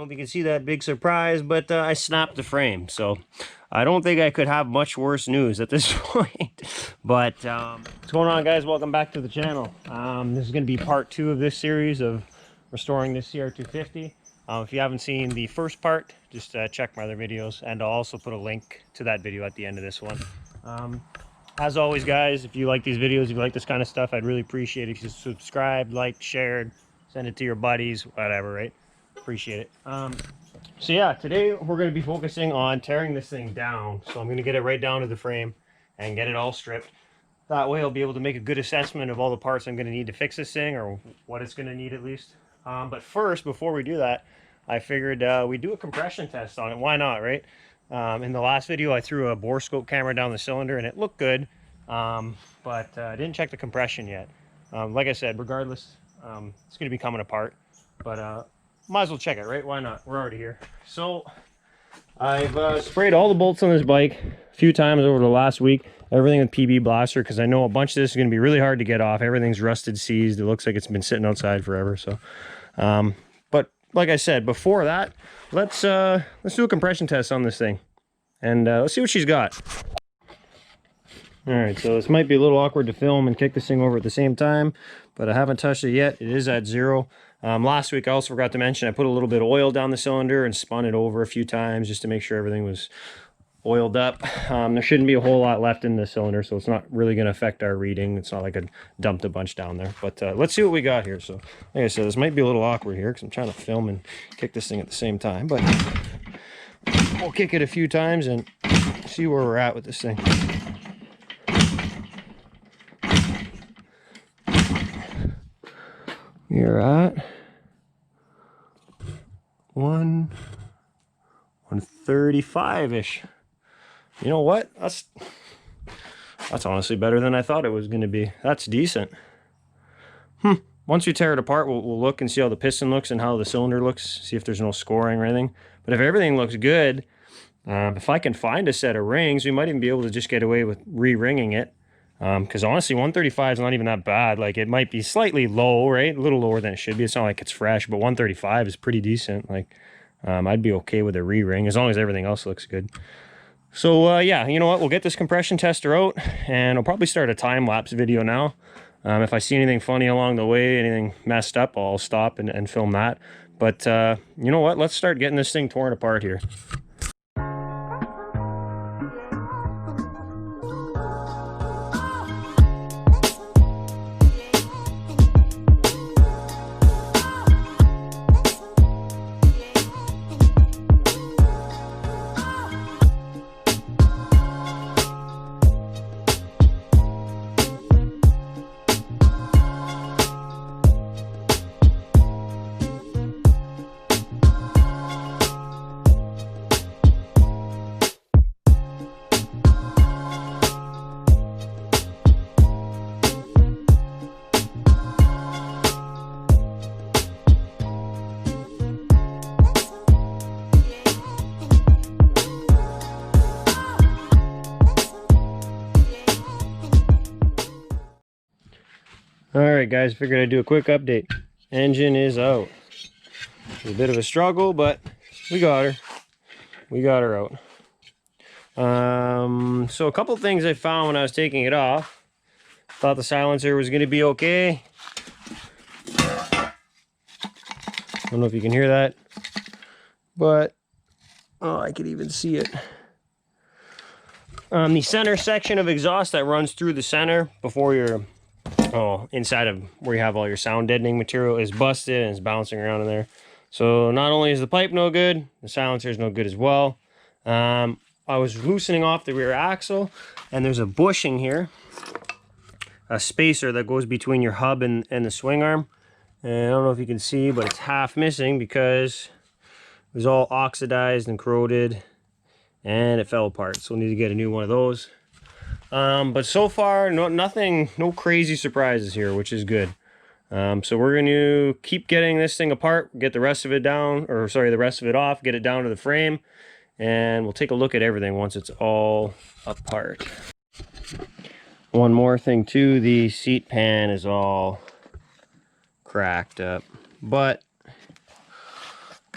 know if you can see that big surprise, but I snapped the frame. So I don't think I could have much worse news at this point. But what's going on, guys? Welcome back to the channel. This is going to be part 2 of this series of restoring this CR250. If you haven't seen the first part, just check my other videos, and I'll also put a link to that video at the end of this one. As always, guys, if you like these videos, if you like this kind of stuff, I'd really appreciate it if you subscribed, liked, shared, send it to your buddies, whatever, right? Appreciate it. So yeah, today we're going to be focusing on tearing this thing down. So I'm going to get it right down to the frame and get it all stripped. That way I'll be able to make a good assessment of all the parts I'm going to need to fix this thing, or what it's going to need at least. But first, before we do that, I figured we'd do a compression test on it. Why not, right? In the last video, I threw a bore scope camera down the cylinder and it looked good, but I didn't check the compression yet. Like I said, regardless, it's going to be coming apart, but might as well check it, right? Why not? We're already here. So I've sprayed all the bolts on this bike a few times over the last week, everything with PB Blaster, because I know a bunch of this is going to be really hard to get off. Everything's rusted, seized. It looks like it's been sitting outside forever. So but like I said before that, let's do a compression test on this thing, and let's see what she's got. All right, so this might be a little awkward to film and kick this thing over at the same time, but I haven't touched it yet. It is at 0. Last week I also forgot to mention I put a little bit of oil down the cylinder and spun it over a few times just to make sure everything was oiled up. There shouldn't be a whole lot left in the cylinder, so it's not really going to affect our reading. It's not like I dumped a bunch down there, but let's see what we got here. So like I said, this might be a little awkward here because I'm trying to film and kick this thing at the same time, but we'll kick it a few times and see where we're at with this thing. We're at 135-ish. You know what? That's honestly better than I thought it was going to be. That's decent. Once we tear it apart, we'll look and see how the piston looks and how the cylinder looks, see if there's no scoring or anything. But if everything looks good, if I can find a set of rings, we might even be able to just get away with re-ringing it. Because honestly, 135 is not even that bad. Like, it might be slightly low, right? A little lower than it should be. It's not like it's fresh, but 135 is pretty decent. Like, I'd be okay with a re-ring as long as everything else looks good. So yeah, you know what? We'll get this compression tester out, and I'll probably start a time-lapse video now. If I see anything funny along the way, anything messed up, I'll stop and film that. But you know what? Let's start getting this thing torn apart here. Alright guys, figured I'd do a quick update. Engine is out. It's a bit of a struggle, but we got her. We got her out. So a couple things I found when I was taking it off. Thought the silencer was going to be okay. I don't know if you can hear that, but oh, I could even see it. The center section of exhaust that runs through the center before you're inside of where you have all your sound deadening material is busted and it's bouncing around in there. So not only is the pipe no good, the silencer is no good as well. I was loosening off the rear axle, and there's a bushing here, a spacer that goes between your hub and the swing arm. And I don't know if you can see, but it's half missing because it was all oxidized and corroded and it fell apart. So we'll need to get a new one of those. But so far, no crazy surprises here, which is good. So we're going to keep getting this thing apart, get the rest of it down, or sorry, the rest of it off, get it down to the frame, and we'll take a look at everything once it's all apart. One more thing too, the seat pan is all cracked up, but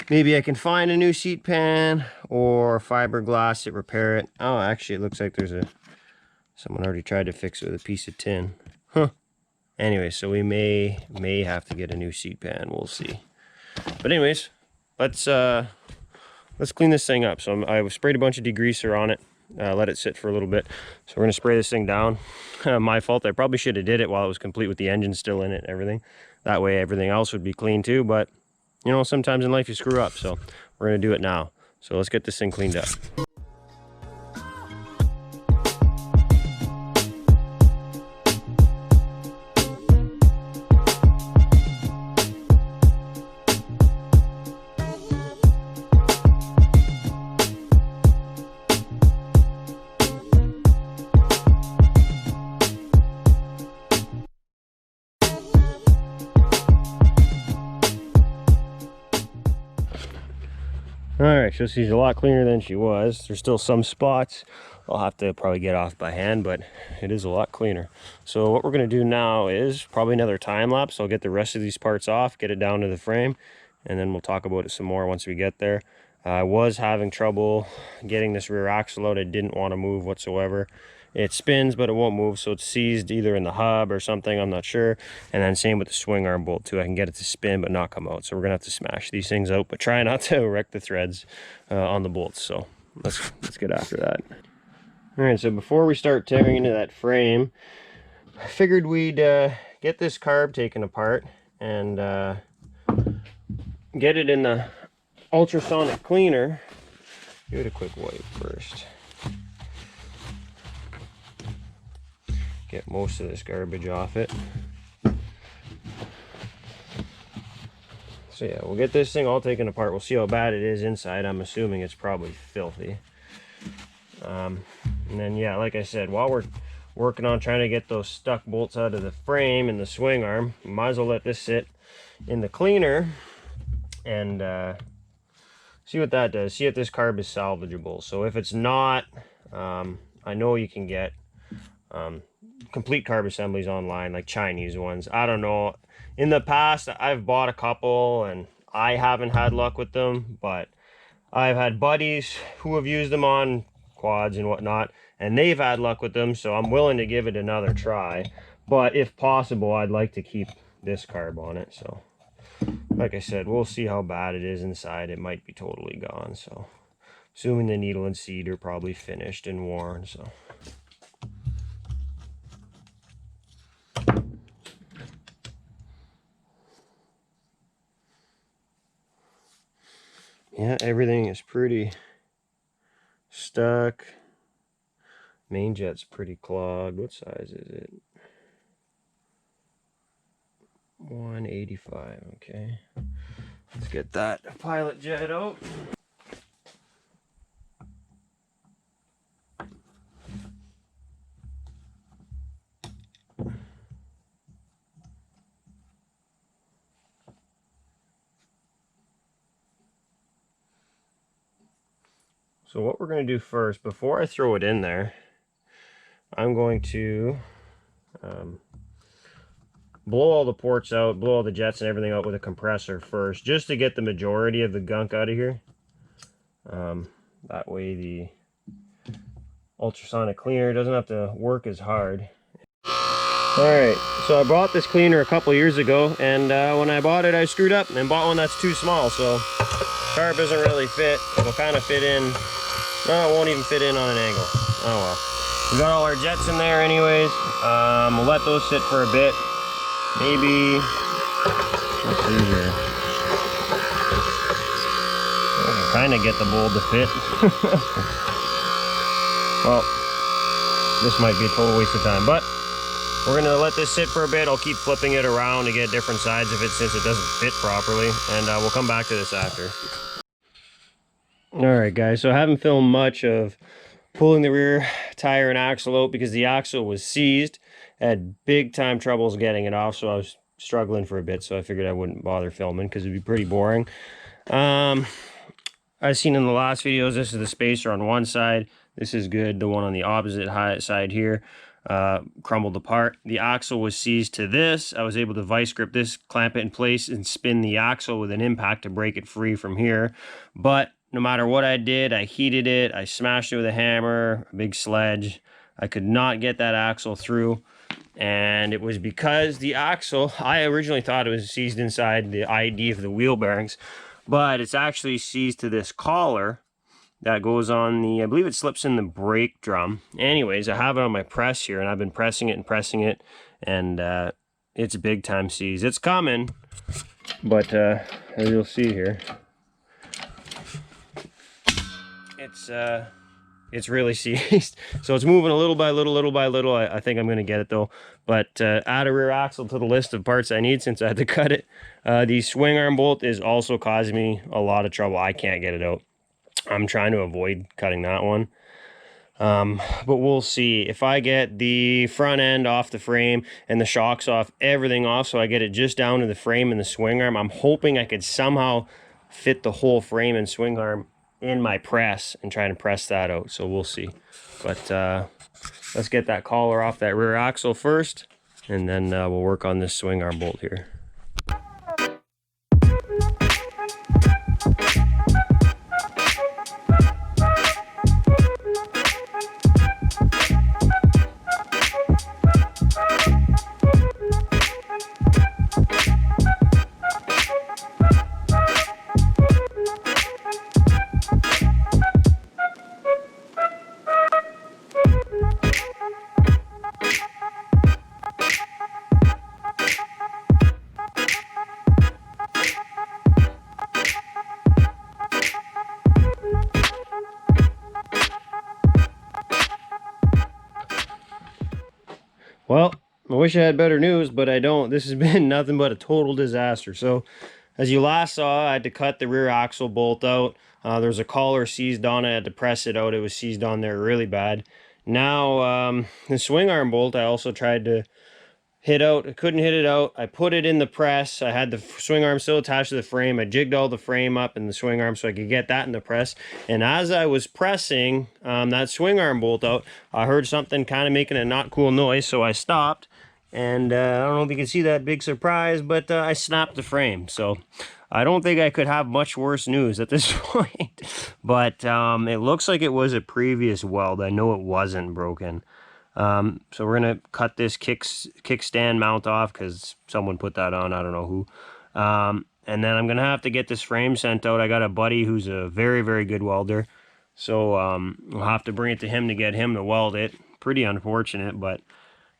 maybe I can find a new seat pan or fiberglass it, repair it. Oh, actually, it looks like someone already tried to fix it with a piece of tin. Huh. Anyway, so we may have to get a new seat pan. We'll see. But anyways, let's clean this thing up. So I sprayed a bunch of degreaser on it, let it sit for a little bit. So we're gonna spray this thing down. My fault. I probably should have did it while it was complete with the engine still in it and everything. That way everything else would be clean too. But you know, sometimes in life you screw up. So we're gonna do it now. So let's get this thing cleaned up. Alright, so she's a lot cleaner than she was. There's still some spots I'll have to probably get off by hand, but it is a lot cleaner. So what we're going to do now is probably another time lapse. I'll get the rest of these parts off, get it down to the frame, and then we'll talk about it some more once we get there. I was having trouble getting this rear axle out. I didn't want to move whatsoever. It spins, but it won't move, so it's seized either in the hub or something, I'm not sure. And then same with the swing arm bolt too. I can get it to spin, but not come out. So we're gonna have to smash these things out, but try not to wreck the threads on the bolts. So let's get after that. All right, so before we start tearing into that frame, I figured we'd get this carb taken apart and get it in the ultrasonic cleaner. Give it a quick wipe first. Get most of this garbage off it. So yeah, we'll get this thing all taken apart. We'll see how bad it is inside. I'm assuming it's probably filthy. And then yeah, like I said, while we're working on trying to get those stuck bolts out of the frame and the swing arm, we might as well let this sit in the cleaner and see what that does. See if this carb is salvageable. So if it's not, I know you can get complete carb assemblies online, like Chinese ones. I don't know, in the past I've bought a couple and I haven't had luck with them, but I've had buddies who have used them on quads and whatnot and they've had luck with them, so I'm willing to give it another try. But if possible, I'd like to keep this carb on it. So like I said, we'll see how bad it is inside. It might be totally gone, so assuming the needle and seat are probably finished and worn. So yeah, everything is pretty stuck. Main jet's pretty clogged. What size is it? 185. Okay, let's get that pilot jet out. So what we're going to do first, before I throw it in there, I'm going to blow all the ports out, blow all the jets and everything out with a compressor first, just to get the majority of the gunk out of here. That way the ultrasonic cleaner doesn't have to work as hard. Alright, so I bought this cleaner a couple years ago, and when I bought it I screwed up and bought one that's too small, so carb doesn't really fit. It'll kind of fit in. No, it won't even fit in on an angle. Oh well. We got all our jets in there anyways. We'll let those sit for a bit. Maybe, let's see here. I can kind of get the bowl to fit. Well, this might be a total waste of time, but we're gonna let this sit for a bit. I'll keep flipping it around to get different sides of it since it doesn't fit properly, and we'll come back to this after. Alright guys, so I haven't filmed much of pulling the rear tire and axle out because the axle was seized. I had big time troubles getting it off, so I was struggling for a bit, so I figured I wouldn't bother filming because it'd be pretty boring. I've seen in the last videos, this is the spacer on one side. This is good. The one on the opposite side here, crumbled apart. The axle was seized to this. I was able to vice grip this, clamp it in place, and spin the axle with an impact to break it free from here. But no matter what I did, I heated it, I smashed it with a hammer, a big sledge. I could not get that axle through. And it was because the axle, I originally thought it was seized inside the ID of the wheel bearings, but it's actually seized to this collar that goes on the, I believe it slips in the brake drum. Anyways, I have it on my press here, and I've been pressing it, and it's a big time seize. It's coming, but as you'll see here, it's really seized. So it's moving a little by little. I think I'm going to get it though. But add a rear axle to the list of parts I need since I had to cut it. The swing arm bolt is also causing me a lot of trouble. I can't get it out. I'm trying to avoid cutting that one. But we'll see. If I get the front end off the frame and the shocks off, everything off, so I get it just down to the frame and the swing arm, I'm hoping I could somehow fit the whole frame and swing arm in my press and try to press that out. So we'll see. But let's get that collar off that rear axle first, and then we'll work on this swing arm bolt here. Well, I wish I had better news, but I don't. This has been nothing but a total disaster. So, as you last saw, I had to cut the rear axle bolt out. There was a collar seized on it. I had to press it out. It was seized on there really bad. Now, the swing arm bolt, I also tried to hit out. I couldn't hit it out. I put it in the press. I had the swing arm still attached to the frame. I jigged all the frame up in the swing arm so I could get that in the press. And as I was pressing that swing arm bolt out, I heard something kind of making a not cool noise, so I stopped. And I don't know if you can see that big surprise, but I snapped the frame. So I don't think I could have much worse news at this point. But it looks like it was a previous weld. I know it wasn't broken. So we're going to cut this kickstand mount off because someone put that on, I don't know who. And then I'm going to have to get this frame sent out. I got a buddy who's a very, very good welder. So we'll have to bring it to him to get him to weld it. Pretty unfortunate, but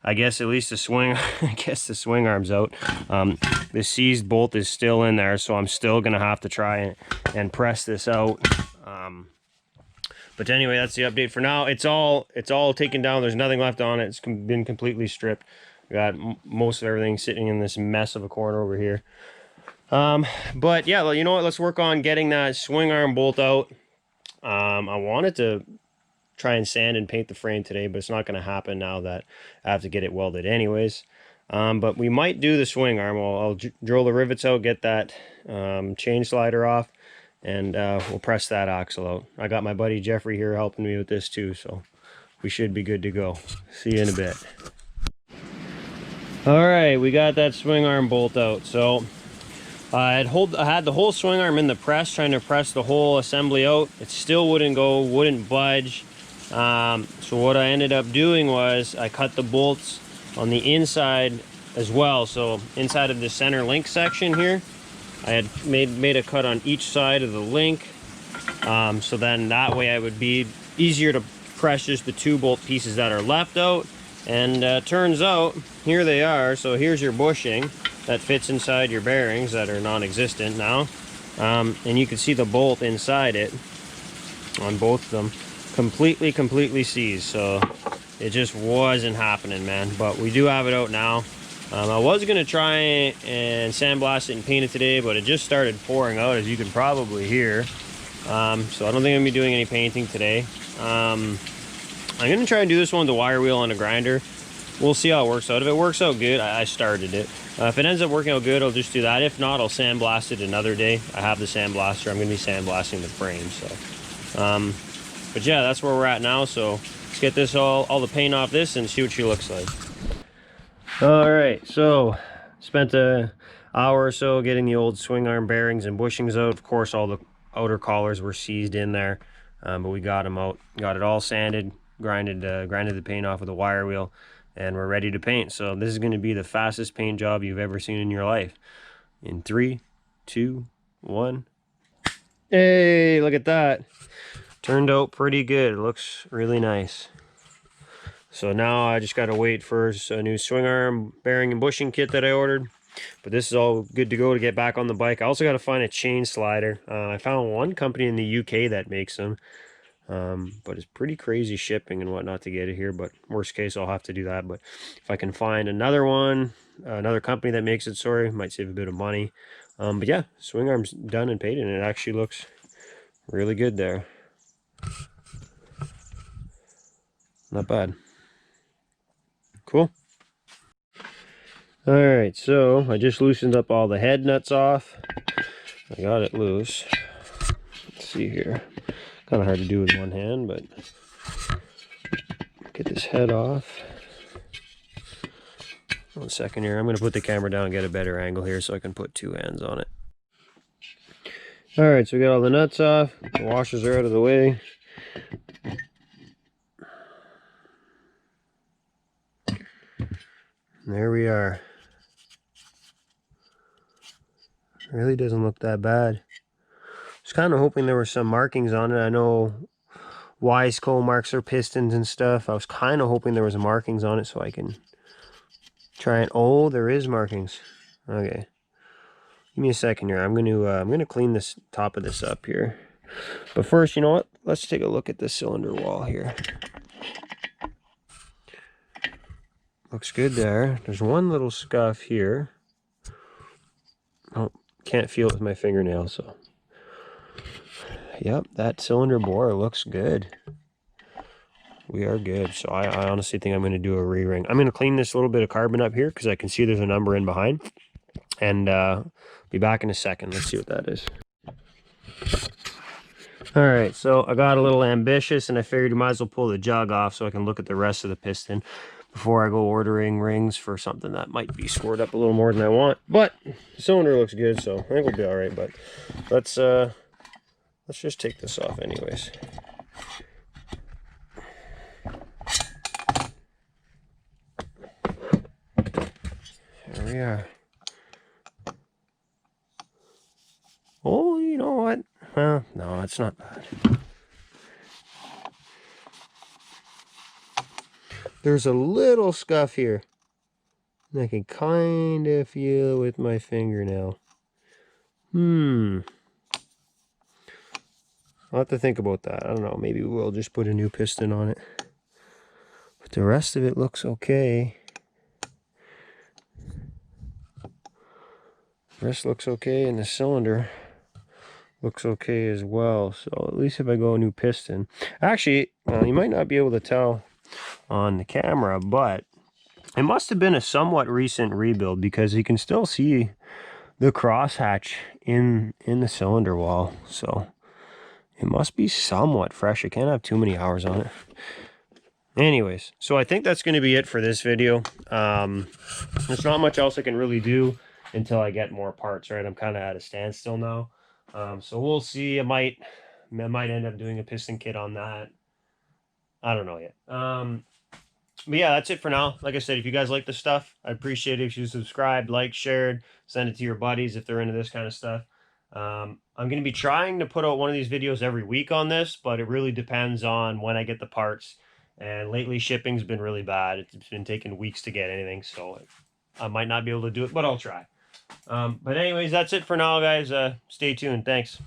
I guess at least the swing, the swing arm's out. The seized bolt is still in there, so I'm still going to have to try and press this out. But anyway, that's the update for now. It's all taken down. There's nothing left on it. It's been completely stripped. We got most of everything sitting in this mess of a corner over here. But yeah, you know what? Let's work on getting that swing arm bolt out. I wanted to try and sand and paint the frame today, but it's not going to happen now that I have to get it welded anyways. But we might do the swing arm. I'll drill the rivets out, get that chain slider off, and we'll press that axle out. I got my buddy Jeffrey here helping me with this too, so we should be good to go. See you in a bit. All right, we got that swing arm bolt out. So I had the whole swing arm in the press, trying to press the whole assembly out. It still wouldn't go, wouldn't budge. So what I ended up doing was I cut the bolts on the inside as well. So inside of the center link section here, I had made a cut on each side of the link. So then that way I would be easier to press just the 2 bolt pieces that are left out. And turns out, here they are. So here's your bushing that fits inside your bearings that are non-existent now. And you can see the bolt inside it on both of them. Completely seized. So it just wasn't happening, man. But we do have it out now. I was going to try and sandblast it and paint it today, but it just started pouring out, as you can probably hear. So I don't think I'm going to be doing any painting today. I'm going to try and do this one with the wire wheel on a grinder. We'll see how it works out. If it works out good, I started it. If it ends up working out good, I'll just do that. If not, I'll sandblast it another day. I have the sandblaster. I'm going to be sandblasting the frame. So, but yeah, that's where we're at now. So Let's get this all the paint off this and see what she looks like. All right, so spent a hour or so getting the old swing arm bearings and bushings out. Of course, all the outer collars were seized in there, but we got them out. Got it all sanded, grinded the paint off with a wire wheel, and we're ready to paint. So this is going to be the fastest paint job you've ever seen in your life. In 3, 2, 1. Hey, look at that. Turned out pretty good. It looks really nice. So now I just got to wait for a new swing arm bearing and bushing kit that I ordered. But this is all good to go to get back on the bike. I also got to find a chain slider. I found one company in the UK that makes them. But it's pretty crazy shipping and whatnot to get it here. But worst case, I'll have to do that. But if I can find another one, another company that makes it, sorry, might save a bit of money. But yeah, swing arm's done and painted, and it actually looks really good there. Not bad. Cool. All right, so I just loosened up all the head nuts off. I got it loose. Let's see here. Kind of hard to do with one hand, but get this head off. 1 second here. I'm going to put the camera down and get a better angle here so I can put 2 hands on it. All right, so we got all the nuts off. The washers are out of the way. There we are. Really doesn't look that bad. I was kind of hoping there were some markings on it. I know Wiseco marks their pistons and stuff. I was kind of hoping there was markings on it so I can try and... Oh, there is markings. Okay. Give me a second here. I'm gonna clean this top of this up here. But first, you know what? Let's take a look at the cylinder wall here. Looks good there. There's one little scuff here. Oh, can't feel it with my fingernail, so. Yep, that cylinder bore looks good. We are good. So I honestly think I'm going to do a re-ring. I'm going to clean this little bit of carbon up here because I can see there's a number in behind. And be back in a second. Let's see what that is. All right, so I got a little ambitious and I figured you might as well pull the jug off so I can look at the rest of the piston before I go ordering rings for something that might be scored up a little more than I want. But the cylinder looks good, so I think we'll be all right. But let's just take this off anyways. There we are. Oh, you know what? Well, no, it's not bad. There's a little scuff here. I can kind of feel with my fingernail. I'll have to think about that. I don't know. Maybe we'll just put a new piston on it. But the rest of it looks okay. The rest looks okay, and the cylinder looks okay as well. So at least if I go a new piston. Actually, you might not be able to tell on the camera, but it must have been a somewhat recent rebuild because you can still see the crosshatch in the cylinder wall. So it must be somewhat fresh. It can't have too many hours on it. Anyways, so I think that's going to be it for this video. There's not much else I can really do until I get more parts, right? I'm kind of at a standstill now. So we'll see. I might end up doing a piston kit on that. I don't know yet. But yeah, that's it for now. Like I said, if you guys like the stuff, I'd appreciate it if you subscribed, liked, shared, send it to your buddies if they're into this kind of stuff. I'm going to be trying to put out one of these videos every week on this, but it really depends on when I get the parts. And lately shipping's been really bad. It's been taking weeks to get anything, so I might not be able to do it, but I'll try. But anyways, that's it for now, guys. Stay tuned. Thanks.